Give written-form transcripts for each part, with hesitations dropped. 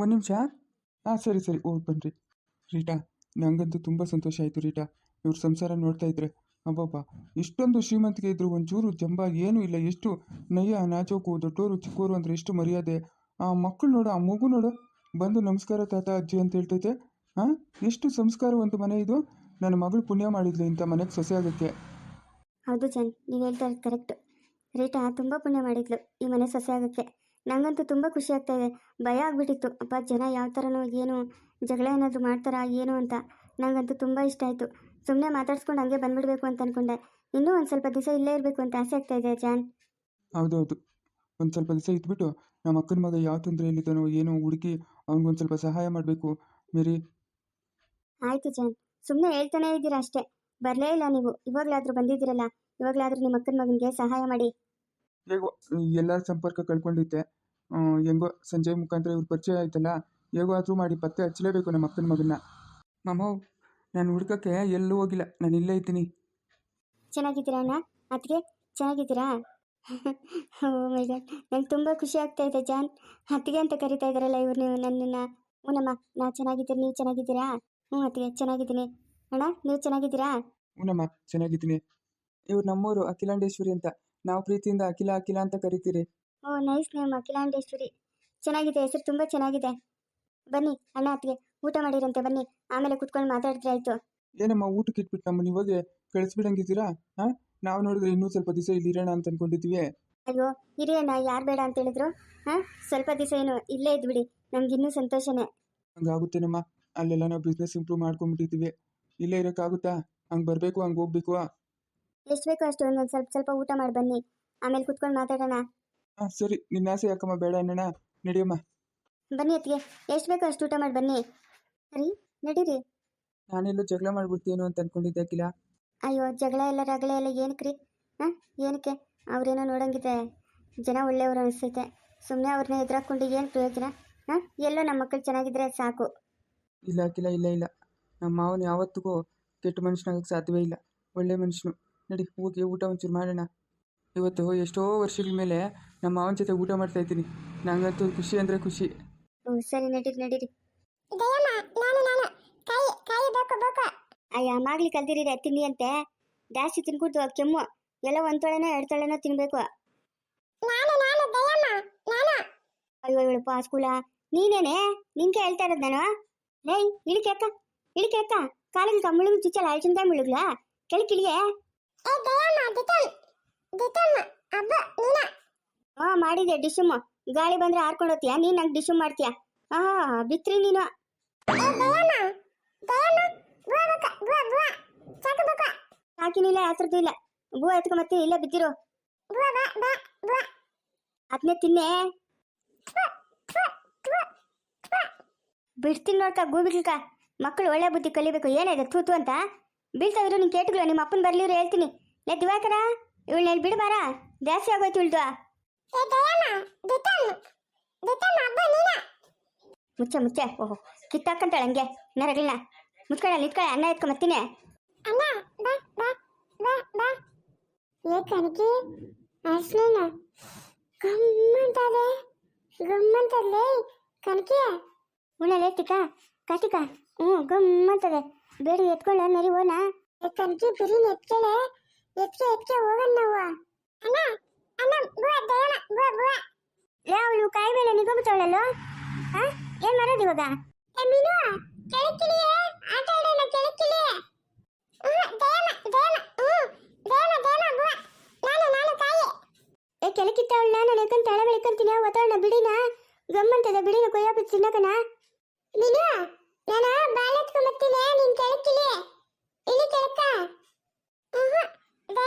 ಒಂದು ನಿಮಿಷ. ಹಾಂ, ಸರಿ ಸರಿ, ಹೋಗಿ ಬನ್ನಿರಿ. ರೀಟಾ, ನನಗಂತೂ ತುಂಬ ಸಂತೋಷ ಆಯಿತು ರೀಟಾ. ಇವ್ರ ಸಂಸಾರ ನೋಡ್ತಾ ಇದ್ರೆ ಅಬ್ಬಬ್ಬ, ಇಷ್ಟೊಂದು ಶ್ರೀಮಂತಿಗೆ ಇದ್ರು ಒಂಚೂರು ಜಂಬ ಏನೂ ಇಲ್ಲ. ಎಷ್ಟು ನಯ್ಯ ನಾಚೋಕು, ದೊಡ್ಡೋರು ಚಿಕ್ಕೋರು ಅಂದರೆ ಎಷ್ಟು ಮರ್ಯಾದೆ. ಆ ಮಕ್ಕಳು ನೋಡು, ಆ ಮಗು ನೋಡು, ಬಂದು ನಮಸ್ಕಾರ ತಾತ ಅಜ್ಜಿ ಅಂತ ಹೇಳ್ತೈತೆ. ಹಾಂ, ಎಷ್ಟು ಸಂಸ್ಕಾರವಂತ ಮನೆ ಇದು. ನನ್ನ ಮಗಳು ಪುಣ್ಯ ಮಾಡಿದ್ಲು ಇಂಥ ಮನೆಗೆ ಸೊಸೆ ಆಗೋಕ್ಕೆ. ಹೌದು ಜಾನ್, ನೀವು ಹೇಳ್ತಾ ಇರೋದು ಕರೆಕ್ಟು. ರೀಟಾ ತುಂಬ ಪುಣ್ಯ ಮಾಡಿದ್ಲು ಈ ಮನೆ ಸೊಸೆ ಆಗೋಕ್ಕೆ. ನನಗಂತೂ ತುಂಬ ಖುಷಿ ಆಗ್ತಾ ಇದೆ. ಭಯ ಆಗಿಬಿಟ್ಟಿತ್ತು, ಅಪ್ಪ ಜನ ಯಾವ ಥರನೋ ಏನು, ಜಗಳ ಏನಾದರೂ ಮಾಡ್ತಾರಾ ಏನು ಅಂತ. ನನಗಂತೂ ತುಂಬ ಇಷ್ಟ ಆಯಿತು. ಸುಮ್ಮನೆ ಮಾತಾಡ್ಸ್ಕೊಂಡು ಹಂಗೆ ಬಂದುಬಿಡಬೇಕು ಅಂತ ಅಂದ್ಕೊಂಡೆ. ಇನ್ನೂ ಒಂದು ಸ್ವಲ್ಪ ದಿವಸ ಇಲ್ಲೇ ಇರಬೇಕು ಅಂತ ಆಸೆ ಆಗ್ತಾ ಇದೆ ಜಾನ್. ಹೌದೌದು, ಒಂದು ಸ್ವಲ್ಪ ದಿವಸ ಇದ್ಬಿಟ್ಟು ನಮ್ಮ ಅಕ್ಕನ ಮಗ ಯಾವ ತೊಂದರೆಯಲ್ಲಿದ್ದಾನೋ ಏನೋ ಹುಡುಕಿ ಅವ್ನಿಗೊಂದು ಸ್ವಲ್ಪ ಸಹಾಯ ಮಾಡಬೇಕು ಮೇರಿ. ಆಯಿತು ಜಾನ್, ಸುಮ್ಮನೆ ಹೇಳ್ತಾನೇ ಇದ್ದೀರಾ ಅಷ್ಟೇ. ಬರಲೇ ಇಲ್ಲ ನೀವು. ಇವಾಗಲಾದರೂ ಬಂದಿದ್ದೀರಲ್ಲ, ಇವಾಗಲಾದರೂ ನಿಮ್ಮ ಅಕ್ಕನ ಮಗನಿಗೆ ಸಹಾಯ ಮಾಡಿ. ಹೇಗೋ ಎಲ್ಲರ ಸಂಪರ್ಕ ಕಳ್ಕೊಂಡಿದ್ದೆ. ಹೆಂಗೋ ಸಂಜಯ್ ಮುಖಾಂತರ ಇವ್ರ ಪರಿಚಯ ಆಯ್ತಲ್ಲ, ಹೇಗೋ ಆದರೂ ಮಾಡಿ ಪತ್ತೆ ಹಚ್ಚಲೇಬೇಕು ನಮ್ಮ ಅಕ್ಕನ ಮಗನ್ನ. ಮಾಮೋ, ನಾನು ಹುಡ್ಕಕ್ಕೆ ಎಲ್ಲೂ ಹೋಗಿಲ್ಲ, ನಾನು ಇಲ್ಲೇ ಇದ್ದೀನಿ. ಚೆನ್ನಾಗಿದ್ದೀರಾ ಅಣ್ಣ? ಅದಕ್ಕೆ ಚೆನ್ನಾಗಿದ್ದೀರಾ? ಓ ಮೈ ಗಾಡ್, ನಂಗೆ ತುಂಬ ಖುಷಿ ಆಗ್ತಾ ಇದೆ ಜಾನ್. ಅತ್ತಿಗೆ ಅಂತ ಕರಿತಾ ಇದ್ದಾರಲ್ಲ ಇವ್ರು ನೀವು ನನ್ನನ್ನು. ಹ್ಞೂನಮ್ಮ, ನಾ ಚೆನ್ನಾಗಿದ್ದೀನಿ, ನೀವು ಚೆನ್ನಾಗಿದ್ದೀರಾ? ಹ್ಞೂ ಅತ್ತಿಗೆ ಚೆನ್ನಾಗಿದ್ದೀನಿ. ಅಣ್ಣ, ನೀವು ಚೆನ್ನಾಗಿದ್ದೀರಾ? ಹ್ಞೂನಮ್ಮ, ಚೆನ್ನಾಗಿದ್ದೀನಿ. ಇವ್ರು ನಮ್ಮೂರು ಅಖಿಲಾಂಡೇಶ್ವರಿ ಅಂತ, ನಾವು ಪ್ರೀತಿಯಿಂದ ಅಖಿಲ ಅಖಿಲ ಅಂತ ಕರಿತೀರಿ. ಓ ನೈಸ್ ನೇಮ್, ಅಖಿಲಾಂಡೇಶ್ವರಿ. ಚೆನ್ನಾಗಿದೆ, ಹೆಸರು ತುಂಬ ಚೆನ್ನಾಗಿದೆ. ಬನ್ನಿ ಅಣ್ಣ ಅತ್ತಿಗೆ, ಊಟ ಮಾಡಿರಂತೆ ಬನ್ನಿ, ಆಮೇಲೆ ಕುತ್ಕೊಂಡು ಮಾತಾಡಿದ್ರೆ ಆಯಿತು. ಏನಮ್ಮ ಊಟಕ್ಕೆ ಇಟ್ಬಿಟ್ಟು ನಮ್ಮನ್ನ ಇವಾಗ ಕಳಿಸ್ಬಿಡಂಗಿದ್ದೀರಾ? ಹಾಂ, ನಾವು ನೋಡಿದ್ರೆ ಇನ್ನೂ ಸ್ವಲ್ಪ ದಿವಸ ಇಲ್ಲಿ ಇರೋಣ ಅಂತ ಅಂದ್ಕೊಂಡಿದ್ವಿ. ಅಯ್ಯೋ ಇರಿ ಅಣ್ಣ, ಯಾರು ಬೇಡ ಅಂತ ಹೇಳಿದ್ರು? ಹಾಂ, ಸ್ವಲ್ಪ ದಿವಸ ಏನು ಇಲ್ಲೇ ಇದ್ಬಿಡಿ, ನಮ್ಗಿನ್ನೂ ಸಂತೋಷನೇ. ಹಂಗಾಗುತ್ತೇನಮ್ಮ, ಅಲ್ಲೆಲ್ಲ ನಾವು ಬಿಸ್ನೆಸ್ ಇಂಪ್ರೂವ್ ಮಾಡ್ಕೊಂಡ್ಬಿಟ್ಟಿದ್ದೀವಿ. ಇಲ್ಲೇ ಇರೋಕ್ಕಾಗುತ್ತಾ? ಹಂಗೆ ಬರಬೇಕು, ಹಂಗೆ ಹೋಗ್ಬೇಕು. ಎಷ್ಟು ಬೇಕೋ ಅಷ್ಟು ಒಂದೊಂದು ಸ್ವಲ್ಪ ಸ್ವಲ್ಪ ಊಟ ಮಾಡಿ ಬನ್ನಿ, ಆಮೇಲೆ ಕುತ್ಕೊಂಡು ಮಾತಾಡೋಣ. ಹಾಂ ಸರಿ, ನಿನ್ನ ಆಸೆ ಯಾಕಮ್ಮ ಬೇಡ ಅನ್ನೋಣ, ನಡಿಯಮ್ಮ. ಬನ್ನಿ ಅತ್ತಿಗೆ, ಎಷ್ಟು ಬೇಕೋ ಅಷ್ಟು ಊಟ ಮಾಡಿ ಬನ್ನಿ. ಸರಿ ನಡೀರಿ. ನಾನೆಲ್ಲೋ ಜಗಳ ಮಾಡ್ಬಿಡ್ತೀನೋ ಅಂತ ಅಂದ್ಕೊಂಡಿದ್ದೆ ಅಖಿಲ. ಅಯ್ಯೋ ಜಗಳ ಎಲ್ಲ ರಗಳ ಎಲ್ಲ ಏನಕ್ಕೆ ರೀ? ಹಾಂ, ಏನಕ್ಕೆ? ಅವ್ರೇನೋ ನೋಡೋಂಗಿದ್ರೆ ಜನ ಒಳ್ಳೆಯವರು ಅನಿಸ್ತೈತೆ. ಸುಮ್ಮನೆ ಅವ್ರನ್ನ ಎದುರಾಕೊಂಡು ಏನು ಪ್ರಯೋಜನ? ಹಾಂ, ಎಲ್ಲೋ ನಮ್ಮ ಮಕ್ಕಳು ಚೆನ್ನಾಗಿದ್ರೆ ಸಾಕು. ಇಲ್ಲ ಅಖಿಲ, ಇಲ್ಲ ಇಲ್ಲ, ನಮ್ಮ ಮಾವನ ಯಾವತ್ತಿಗೂ ಕೆಟ್ಟ ಮನುಷ್ಯನಾಗಕ್ಕೆ ಸಾಧ್ಯವೇ ಇಲ್ಲ, ಒಳ್ಳೆ ಮನುಷ್ಯನು. ನಡಿ ಹೋಗಿ ಊಟ ಒಂಚೂರು ಮಾಡೋಣ. ಇವತ್ತು ಎಷ್ಟೋ ವರ್ಷಗಳ ಮೇಲೆ ನಮ್ಮ ಮಾವನ ಜೊತೆ ಊಟ ಮಾಡ್ತಾ ಇದ್ದೀನಿ. ನನಗಂತೂ ಖುಷಿ ಅಂದರೆ ಖುಷಿ. ಹ್ಞೂ ಸರಿ ನಡೀರಿ ನಡೀರಿ. ಅಯ್ಯ ಮಾಗ್ಲಿ ಕಲ್ದಿರಿದೆ ತಿನ್ನಿ ಅಂತೆ, ಜಾಸ್ತಿ ತಿನ್ಕೊಡ್ತು ಕೆಮ್ಮು. ಎಲ್ಲ ಒಂದು ತೊಳೆನೋ 2 ತೊಳೆನೋ ತಿನ್ಬೇಕು. ಅಯ್ಯೋ ಇವಳಪ್ಪ ಸ್ಕೂಲ, ನೀನೇನೆ ನಿಂಗೆ ಹೇಳ್ತಾ ಇರೋದು ನಾನು. ಏಯ್ ಇಳಿಕೆ ಅಕ್ಕ, ಇಳಿಕೆ ಅಕ್ಕ, ಕಾಲಿಗೆ ಮುಳುಗು ಚುಚ್ಚಲ್ಲ, ಅಳ್ಚಿಂದ ಮುಳುಗ್ಲಾ ಕೆಳಕಿಳಿಗೆ. ಹಾ ಮಾಡಿದೆ ಡಿಶುಮ್. ಗಾಳಿ ಬಂದ್ರೆ ಹಾರ್ಕೊಂಡು ಹೋಗ್ತೀಯ ನೀನ್, ನಂಗೆ ಡಿಶುಮ್ ಮಾಡ್ತೀಯ. ಹಾ ಬಿತ್ರಿ ನೀನು. ಸಾಕಿನಿಲ್ಲ, ಹತ್ರದ್ದು ಇಲ್ಲ, ಬೂ ಎತ್ಕೊಂಬತ್ತೀನಿ, ಇಲ್ಲೇ ಬಿದ್ದಿರು. ಅದನ್ನೇ ತಿನ್ನೆ. ಬಿಡ್ತೀನಿ ನೋಡ್ಕ, ಗೂ ಬಿಡ್ಲಿಕ್ಕ. ಮಕ್ಕಳು ಒಳ್ಳೆ ಬುದ್ಧಿ ಕಲಿಬೇಕು. ಏನಿದೆ ತೂತು ಅಂತ ಬೀಳ್ತಾವಿರು ನಿನ್ ಕೇಟುಗಳು. ನಿಮ್ಮ ಅಪ್ಪನ ಬರ್ಲಿವ್ರು ಹೇಳ್ತೀನಿ. ಲೇ ದಿವಾಕರ, ಇವಳನ್ನ ಬಿಡು ಬಾರ, ಜಾಸ್ತಿ ಆಗೋಯ್ತು ಇಳ್ದು. ಮುಚ್ಚೆ ಮುಚ್ಚೆ. ಓಹೋ ಕಿತ್ತಾಕಂತಾಳೆ ಹಂಗೆ ನರಗಳನ್ನ. ಮುಚ್ಕಳ ನಿತ್ಕಳ, ಅನ್ನ ಎತ್ಕೊಂಬತ್ತೀನಿ. ಉಣ್ಣಲೇ ಟಿಕ ಕಟಿಕ. ಹ್ಞೂ ಗಮ್ಮಂತದೆ, ಬೇಡ ಎತ್ಕೊಳ್ಳ ನರಿ ಓನ. ಕನಕಿ ಬಿರಿನ ಎತ್ಕೊಳ್ಳೆ, ಎತ್ಕೆ ಹೋಗೋಣ ನಾವು. ಅವಳು ಕಾಯಿ ಮೇಲೆ ನಿಗೋಬಿಟ್ಟವಳಲ್ಲೋ. ಹಾಂ, ಏನ್ ಮಾಡೋದು ಇವಾಗ? ಕೆಳಕಿತ್ತವಳ ನಾನು ಎಳ್ಕೊಂಡು ತಳ ಬೆಳ್ಕೊಂತೀನಿ. ಒತ್ತವಳನ್ನ ಬಿಡಿನ, ಗಮ್ಮಂತದ ಬಿಡಿನ ಕೊಯ್ಯಾಬಿಟ್ಟು ತಿನ್ನಕನ. ನೀನು ನಾನು ಬಾಲ ಎತ್ಕೊಂಬತ್ತೀನಿ, ನೀನ್ ಕೆಳಕಿಲಿ ಇಲ್ಲಿ ಕೆಳಕ.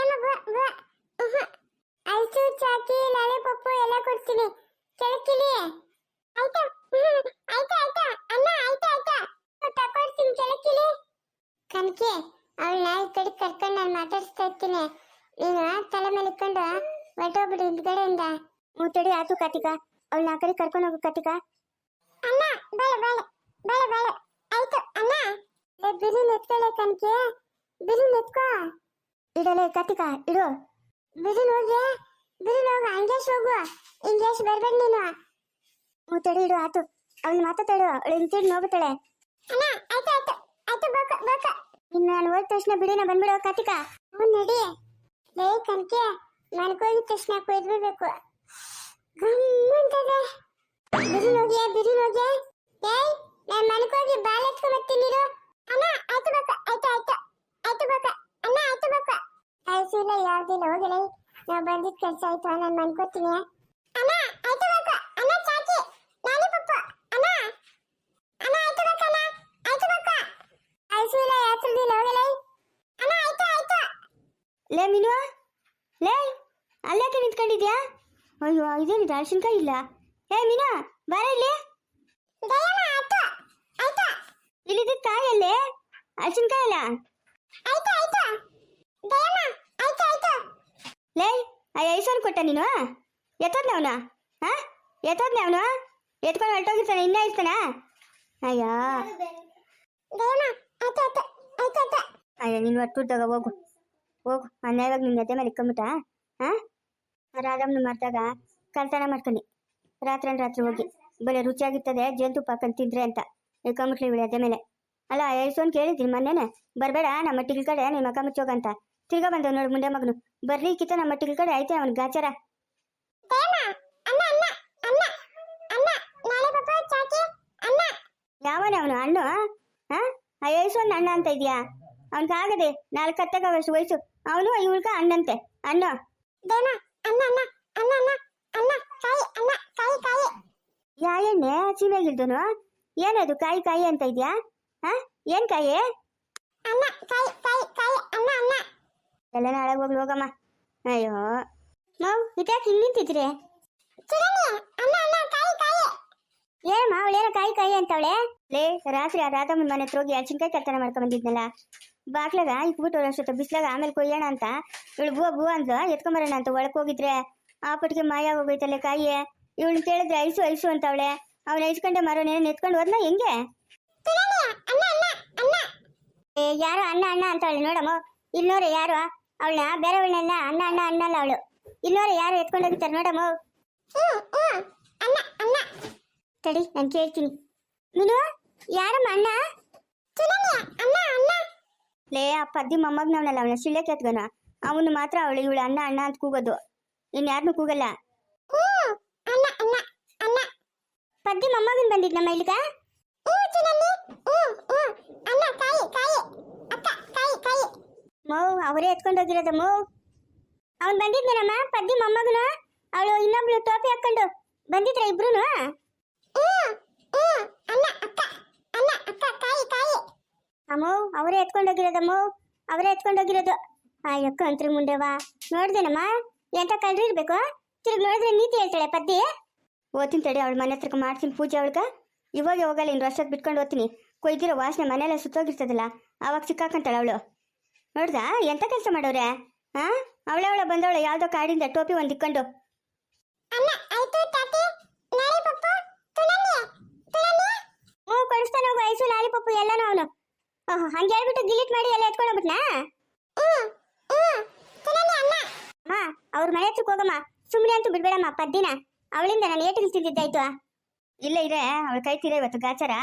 ಐಸು ಚಾಕಿ ಲಾಲಿಪಪ್ಪು ಎಲ್ಲ ಕೊಡ್ತೀನಿ, ಕೆಳಕಿಲಿ. ಆಯ್ತಾ? ಆಯ್ತಾ ಆಯ್ತಾ ಅಣ್ಣ, ಆಯ್ತಾ ಆಯ್ತಾ ತಕೊಡ್ತೀನಿ, ಕೆಳಕಿಲಿ. ಕನಕಿ ಅವಳನ್ನ ಈ ಕಡೆ ಕರ್ಕೊಂಡು ನಾನು ಮಾತಾಡಿಸ್ತಾ ಇರ್ತೀನಿ. ನೀನು ತಲೆ ಮೇಲೆ ಇಟ್ಕೊಂಡು ಹೊರಟೋಗ್ಬಿಡು ಹಿಂದ್ಗಡೆಯಿಂದ. ಮೂತಡಿ ಆತು ಕಾರ್ತಿಕ, ಅವಳನ್ನ ಆ ಕಡೆ ಕರ್ಕೊಂಡು ಹೋಗು ಕಾರ್ತಿಕ. ಅಣ್ಣ ಬಾಳೆ ಬಾಳೆ ಬಾಳೆ ಬಾಳೆ. ಆಯ್ತು ಅಣ್ಣ. ಬಿರಿ ನೆತ್ಕೊಳ್ಳೆ ಕನಕಿ, ಬಿರಿ ನೆತ್ಕೋ. ಇಡಲೇ ಕಾರ್ತಿಕ, ಇಡು ಬಿರಿ. ಹೋಗಿ ಬಿರಿ ಹೋಗು, ಹಂಗೇಶ್ ಹೋಗು, ಹಿಂಗೇಶ್ ಬರ್ಬೇಡ ನೀನು. ಮೂತಡಿ ಇಡು ಆತು. ಅವಳು ಮಾತಾಡ್ತಾಳು, ಅವಳು ಇಂತಿಡ್ ನೋಡ್ತಾಳೆ. ಅಣ್ಣ ಆಯ್ತು ಆಯ್ತು ಆಯ್ತು ಬಾಕ ಬಾಕ. ಇನ್ನು ನಾನು ಹೋದ ತಕ್ಷಣ ಬಿಡಿನ ಬಂದ್ಬಿಡೋ ಕಾರ್ತಿಕ. ಹ್ಞೂ ನಡಿ. ಲೇ ಕನಕೆ ಮನ್ಕೋಗಿದ ತಕ್ಷಣ ಕೊಯ್ದ್ಬಿಡ್ಬೇಕು. ಗಮ್ಮಂತದೆ. ಬಿರಿ ಹೋಗಿ ಏಯ್ ನಾನು ಮನ್ಕೋಗಿ ಬಾಲ್ ಎತ್ಕೊಂಡ್ ಬರ್ತೀನಿರು. ಅಣ್ಣ ಆಯ್ತು ಬಾಕ ಆಯ್ತು ಆಯ್ತು ಆಯ್ತು ಬಾಕ. ಅಣ್ಣ ಆಯ್ತು ಬಾಕ. ಆಯ್ತು ಇಲ್ಲ ಯಾವ್ದಿಲ್ಲ ಹೋಗಲೇ. ನಾವು ಬಂದಿದ್ ಕೆಲಸ ಆಯ್ತು, ನಾನು ಮನ್ಕೋತೀನಿ. ಅಣ್ಣ ಆಯ್ತು ಬಾಕ. ಅಣ್ಣ ಚಾಚಿ ನಾನಿ ಪಪ್ಪ. ಅಣ್ಣ ಅಣ್ಣ ಆಯ್ತು ಬಾಕ. ಅಣ್ಣ ಆಯ್ತು ಬಾಕ. ಆಯ್ತು ಇಲ್ಲ ಯಾತ್ರದಿಲ್ಲ ಹೋಗಲೇ. ಅಣ್ಣ ಆಯ್ತು ಆಯ್ತು. ಲೇ ಮೀನು, ಲೇ ಅಲ್ಲಾಕೆ ನಿಂತ್ಕೊಂಡಿದ್ಯಾ? ಅಯ್ಯೋ ಇದೇನಿದೆ ಅರ್ಶಿನ್ಕಾಯಿ ಇಲ್ಲ. ಏ ಮೀನು ಬಾರ ಇಲ್ಲಿ. ದಯಮ್ಮ ಆಯ್ತು ಆಯ್ತು ಇಲ್ಲಿದ್ದ ಕಾಯಲ್ಲೇ ಅರ್ಶಿನ್ಕಾಯಿ ಇಲ್ಲ. ಆಯ್ತು ಆಯ್ತು ದಯಮ್ಮ ಆಯ್ತು ಆಯ್ತು. ಲೇ ಆ ಐಸನ್ ಕೊಟ್ಟ ನೀನು? ಎತ್ತೋದ್ನ ಅವನು? ಹಾ ಎತ್ತೋದ್ನ ಅವನು? ಎತ್ಕೊಂಡು ಹೊರಟೋಗಿರ್ತಾನೆ, ಇನ್ನೂ ಇರ್ತಾನ? ಅಯ್ಯೋ ದಯಮ್ಮ ಆಯ್ತು ಆಯ್ತು ಆಯ್ತು ಆಯ್ತು. ಅಯ್ಯೋ ನೀನು ಒಟ್ಟುದಾಗ ಹೋಗು ಹೋಗು. ಅನ್ಯಾಯವಾಗಿ ನಿನ್ನ ಎದೆ ಮೇಲೆ ಇಕ್ಕೊಂಬಿಟ್ಟ. ಹಾಂ ರಾಧಮ್ಮನ ಮರ್ದಾಗ ಕಳ್ತನ ಮಾಡ್ಕೊಂಡು ರಾತ್ರಿ ಹೋಗಿ ಬರೀ ರುಚಿಯಾಗಿರ್ತದೆ ಜೇನುತುಪ್ಪ ಹಾಕೊಂಡು ತಿಂದ್ರೆ ಅಂತ ಇಕ್ಕೊಂಬಿಟ್ಲಿ ಇವಳು ಎದೆ ಮೇಲೆ. ಅಲ್ಲ ಐಸೋನ್ ಕೇಳಿದ್ದೀನಿ ಮೊನ್ನೆನೆ, ಬರಬೇಡ ನಮ್ಮ ಮಟ್ಟಿಗಳ ಕಡೆ ನಿಮ್ಮ ಮಕ್ಕ ಮುಚ್ಚೋಗಂತ. ತಿರ್ಗಾ ಬಂದವ್ ನೋಡು ಮುಂದೆ ಮಗನು. ಬರ್ಲಿಕ್ಕಿತ್ತ ನಮ್ಮ ಮಟ್ಟಿಗಳ ಕಡೆ ಐತೆ ಅವನ ಗಾಚಾರ. ದಯಮ್ಮ ಅಣ್ಣ ಅಣ್ಣ ಅಣ್ಣ ಅಣ್ಣ ನಾಳೆ ಪಪ್ಪ ಚಾಚಿ ಅಣ್ಣ. ಯಾವನ ಅವನು ಹಣ್ಣು? ಹಾಂ ಆ ಐಸೋನ್ ಅಣ್ಣ ಅಂತ ಇದೆಯಾ? ಅವನಿಗಾಗದೆ 4 ಹತ್ತಾಗಷ್ಟು ವಯಸ್ಸು. ಅವನು ಇವಳ್ಗ ಅಣ್ಣಂತೆ ಅಣ್ಣ. ದಯಮ್ಮ ಅಣ್ಣ ಅಣ್ಣ ಅಣ್ಣ ಅಣ್ಣ ಅಣ್ಣ ಕಾಯಿ ಅಣ್ಣ ಕಾಯಿ ಕಾಯಿ. ಯಾ ಎಣ್ಣೆ ಸೀಮೆಗಿಲ್ದನು? ಏನದು ಕಾಯಿ ಕಾಯಿ ಅಂತ ಇದೆಯಾ? ಹಾಂ ಏನು ಕಾಯಿ? ಅಣ್ಣ ಕಾಯಿ ಕಾಯಿ ಕಾಯಿ ಅಣ್ಣ ಅಣ್ಣ. ಎಲ್ಲ ನಾಳೆ ಹೋಗ್ಲಿ ಹೋಗಮ್ಮ. ಅಯ್ಯೋ ಮಾವು ಇದ್ಯಾಕೆ ಹಿಂಗೆ ನಿಂತಿದ್ರಿ? ಚಿರಣಿ ಅಣ್ಣ ಅಣ್ಣ ಕಾಯಿ ಕಾಯಿ. ಏನಮ್ಮ ಅವಳೇನೋ ಕಾಯಿ ಕಾಯಿ ಅಂತವಳೆ? ಲೇ ರಾತ್ರಿ ಆ ರಾಧಮ್ಮನ ಮನೆ ಹತ್ರ ಹೋಗಿ ಹಸಿನ್ಕಾಯಿ ಕರ್ತನ ಮಾಡ್ಕೊಂಡ್ ಬಂದಿದ್ನಲ್ಲ, ಬಾಕ್ಲಾಗ ಇಕ್ಬಿಟ್ಟು ಅಷ್ಟೊತ್ತ ಬಿಸ್ಲಾಗ ಆಮೇಲೆ ಕೊಯ್ಯೋಣ ಅಂತ ಇವಳು ಬೂ ಅಂತ ಎತ್ಕೊಂಬರೋಣ ಅಂತ ಒಳಕ್ ಹೋಗಿದ್ರೆ ಆ ಪಟ್ಟಿಗೆ ಮಾಯ ಹೋಗೈತಲ್ಲ ಕಾಯಿ. ಇವಳು ಕೇಳಿದ್ರೆ ಐಸು ಅಂತವಳೆ. ಅವ್ನ ಐಸ್ಕೊಂಡೆ ಮರೋನೇನು ಎತ್ಕೊಂಡು ಹೋದ್ನ ಹೆಂಗೆ? ಚಿರಣಿ ಅಣ್ಣ ಅಣ್ಣ ಅಣ್ಣ. ಏ ಯಾರು ಅಣ್ಣ ಅಣ್ಣ ಅಂತವಳೆ ನೋಡಮ್ಮ. ಇಲ್ನೋರೆ ಯಾರು ಅವಳನ್ನ ಬೇರೆಯವಳನ್ನೆಲ್ಲ ಅಣ್ಣ ಅಣ್ಣ ಅನ್ನಲ್ಲ ಅವಳು. ಇಲ್ನೋರೆ ಯಾರು ಎತ್ಕೊಂಡು ಹೋಗಿರ್ತಾರೆ ನೋಡಮ್ಮ. ಅಣ್ಣ ಅಣ್ಣ. ತಡಿ ನಾನು ಕೇಳ್ತೀನಿ. ನೀನು ಯಾರಮ್ಮ ಅಣ್ಣ? ಚಿರಣಿ ಅಣ್ಣ ಅಣ್ಣ. ಲೇ ಆ ಪದ್ದಿ ಮೊಮ್ಮಗ್ನವನಲ್ಲ ಅವನ ಶಿಳ್ಳೆ ಕೆತ್ಗನ, ಅವನು ಮಾತ್ರ ಅವಳು ಇವಳು ಅಣ್ಣ ಅಣ್ಣ ಅಂತ ಕೂಗೋದು, ಇನ್ಯಾರನ್ನೂ ಕೂಗಲ್ಲ. ಅಣ್ಣ ಅಣ್ಣ ಅಣ್ಣ. ಪದ್ದಿ ಮೊಮ್ಮಗನ್ ಬಂದಿದ್ನಮ್ಮ ಇಲ್ಲಿಗ? ಚಿರಣಿ ಅಣ್ಣ ಕಾಯಿ ಕಾಯಿ ಅಕ್ಕ ಕಾಯಿ ಕಾಯಿ. ಮೌ ಅವರೇ ಎತ್ಕೊಂಡೋಗಿರೋದ ಮೌ. ಅವನ್ ಬಂದಿದ್ನಮ್ಮ ಪದ್ದಿ ಮೊಮ್ಮಗನು, ಅವಳು ಇನ್ನೊಬ್ಳು ಟೋಪಿ ಹಾಕೊಂಡು ಬಂದಿದ್ರ ಇಬ್ರುನು? ಅಣ್ಣ ಅಕ್ಕ ಅಣ್ಣ ಅಕ್ಕ ಕಾಯಿ ಕಾಯಿ. ಅಮ್ಮೋ ಅವರೇ ಎತ್ಕೊಂಡೋಗಿರೋದಮ್ಮ, ಅವರೇ ಎತ್ಕೊಂಡೋಗಿರೋದು. ಆ ಯಕ್ಕ ಅಂತ್ರಿ ಮುಂಡೆವಾ ನೋಡ್ದೇನಮ್ಮ ಎಂತ ಕಳ್ರಿ ಇರ್ಬೇಕು. ತಿರುಗಿ ನೋಡಿದ್ರೆ ನೀತಿ ಹೇಳ್ತಾಳೆ ಪದ್ದಿ. ಓದ್ತೀನಿ ತಡಿ ಅವಳ ಮನೆ ಹತ್ರಕ್ಕೆ ಮಾಡ್ತೀನಿ ಪೂಜೆ ಅವಳ್ಗ. ಇವಾಗ ಹೋಗಲ್ಲ, ಇನ್ನು ವರ್ಷದ ಬಿಟ್ಕೊಂಡು ಹೋಗ್ತೀನಿ. ಕೊಯ್ದಿರೋ ವಾಸನೆ ಮನೆಯಲ್ಲ ಸುತ್ತೋಗಿರ್ತದಲ್ಲ, ಆವಾಗ ಸಿಕ್ಕಾಕಂತಾಳೆ ಅವಳು. ನೋಡ್ದಾ ಎಂತ ಕೆಲಸ ಮಾಡೋರೆ? ಹಾ ಅವಳ ಬಂದವಳು ಯಾವ್ದೋ ಕಾಡಿಂದ ಟೋಪಿ ಒಂದು ಇಕ್ಕೊಂಡು. ಅಣ್ಣ ಆಯ್ತು ತಾತಿ ನಾಳೆ ಪಪ್ಪ ತುಳನಿ ತುಳನಿ. ಕೊಡಿಸ್ತಾನೆ ಹೋಗು ಐಸು ಲಾಲಿಪಪ್ಪು ಎಲ್ಲಾನು ಅವನು. ಓಹೋ ಹಂಗೆ ಹೇಳ್ಬಿಟ್ಟು ಡಿಲೀಟ್ ಮಾಡಿ ಎಲ್ಲ ಎತ್ಕೊಂಡೋಗ್ಬಿಟ್ನಾ? ತುಳನಿ ಅಣ್ಣ. ಅಮ್ಮ ಅವ್ರ ಮನೆ ಹತ್ರಕ್ಕೆ ಹೋಗಮ್ಮ, ಸುಮ್ಮನೆ ಅಂತೂ ಬಿಡ್ಬೇಡಮ್ಮ ಪದ್ದಿನ. ಅವಳಿಂದ ನಾನು ಏಟಿಗೆ ತಿಂದಿದ್ದಾಯ್ತು. ಇಲ್ಲ ಇರೇ ಅವಳ ಕೈ ತೀರ ಇವತ್ತು ಗಾಚಾರ.